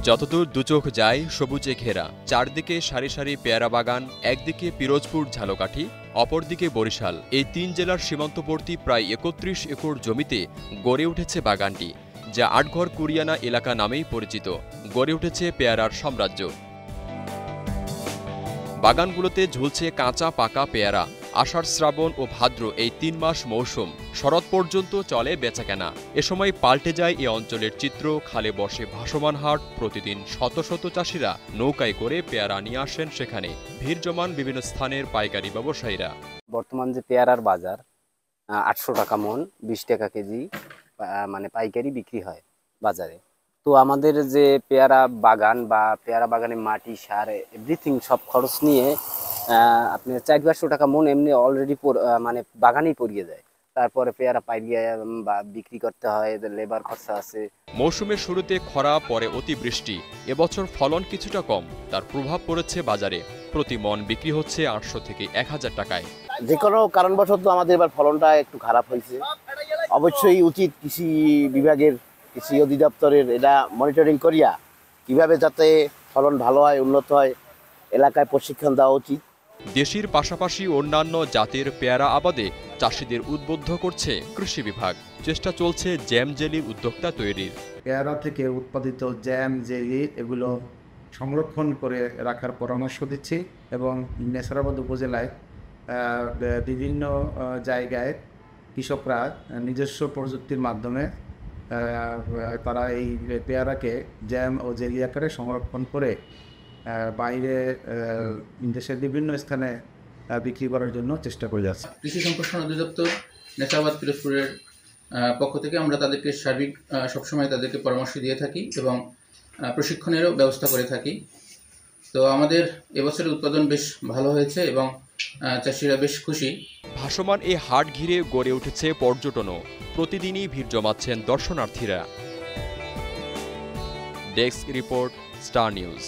যতদূর দুচোখ যায় সবুজে ঘেরা, চারদিকে সারি সারি পেয়ারা বাগান, একদিকে পিরোজপুর ঝালকাঠি, অপরদিকে বরিশাল। এই তিন জেলার সীমান্তবর্তী প্রায় ৩১ একর জমিতে গড়ে উঠেছে বাগানটি, যা আটঘর কুরিয়ানা এলাকা নামেই পরিচিত। গড়ে উঠেছে পেয়ারার সাম্রাজ্য। বাগানগুলোতে ঝুলছে কাঁচা পাকা পেয়ারা। আষাঢ়, শ্রাবণ ও ভাদ্র এই ৩ মাস মৌসুম, শরৎ পর্যন্ত চলে বেচাকেনা। এ সময় পাল্টে যায় এ অঞ্চলের চিত্র। খালে বসে ভাসমান হাট, প্রতিদিন শত শত চাষিরা নৌকায় করে পেয়ারা নিয়ে আসেন সেখানে। ভিড় জমান বিভিন্ন স্থানের পাইকারি ব্যবসায়ীরা। বর্তমান যে পেয়ারার বাজার ৮০০ টাকা মন, ২০ টাকা কেজি মানে পাইকারি বিক্রি হয় বাজারে। তো আমাদের যে পেয়ারা বাগান বা পেয়ারা বাগানে মাটি, সার, এভরিথিং সব খরচ নিয়ে আপনার ৪-৫০০ টাকা মন এমনি অলরেডি মানে বাগানেই পড়িয়ে যায়। তারপরে পেয়ারা পাইরিয়ে বা বিক্রি করতে হয়, লেবার খরচা আছে। মৌসুমের শুরুতে খরা, পরে অতিবৃষ্টি। এবছর ফলন কিছুটা কম, তার প্রভাব পড়েছে বাজারে। প্রতি মন বিক্রি হচ্ছে ৮০০ থেকে ১০০০ টাকায়। যে কোনো কারণবশত আমাদের এবার ফলনটা একটু খারাপ হয়েছে। অবশ্যই উচিত কৃষি বিভাগের, কৃষি অধিদপ্তরের এটা মনিটরিং করিয়া কিভাবে যাতে ফলন ভালো হয়, উন্নত হয়, এলাকায় প্রশিক্ষণ দেওয়া উচিত। দেশির পাশাপাশি অন্যান্য জাতের পেয়ারা আবাদে চাষিদের উদ্বুদ্ধ করছে কৃষি বিভাগ। চেষ্টা চলছে জ্যাম জেলির উদ্যোক্তা তৈরির। পেয়ারা থেকে উৎপাদিত জ্যাম, জেলি এগুলো সংরক্ষণ করে রাখার পরামর্শ দিচ্ছি এবং নেছারাবাদ উপজেলায় বিভিন্ন জায়গায় কৃষকরা নিজস্ব প্রযুক্তির মাধ্যমে তারা এই পেয়ারাকে জ্যাম ও জেলি আকারে সংরক্ষণ করে বাইরে দেশের বিভিন্ন স্থানে বিক্রি করার জন্য চেষ্টা করে যাচ্ছে। কৃষি সম্প্রসারণ অধিদপ্তর নেছারাবাদ পিরোজপুরের পক্ষ থেকে আমরা তাদেরকে সার্বিক সবসময় তাদেরকে পরামর্শ দিয়ে থাকি এবং প্রশিক্ষণেরও ব্যবস্থা করে থাকি। তো আমাদের এবছরের উৎপাদন বেশ ভালো হয়েছে এবং চাষিরা বেশ খুশি। ভাসমান এই হাট ঘিরে গড়ে উঠেছে পর্যটনও। প্রতিদিনই ভিড় জমাচ্ছেন দর্শনার্থীরা। Desk report, star news.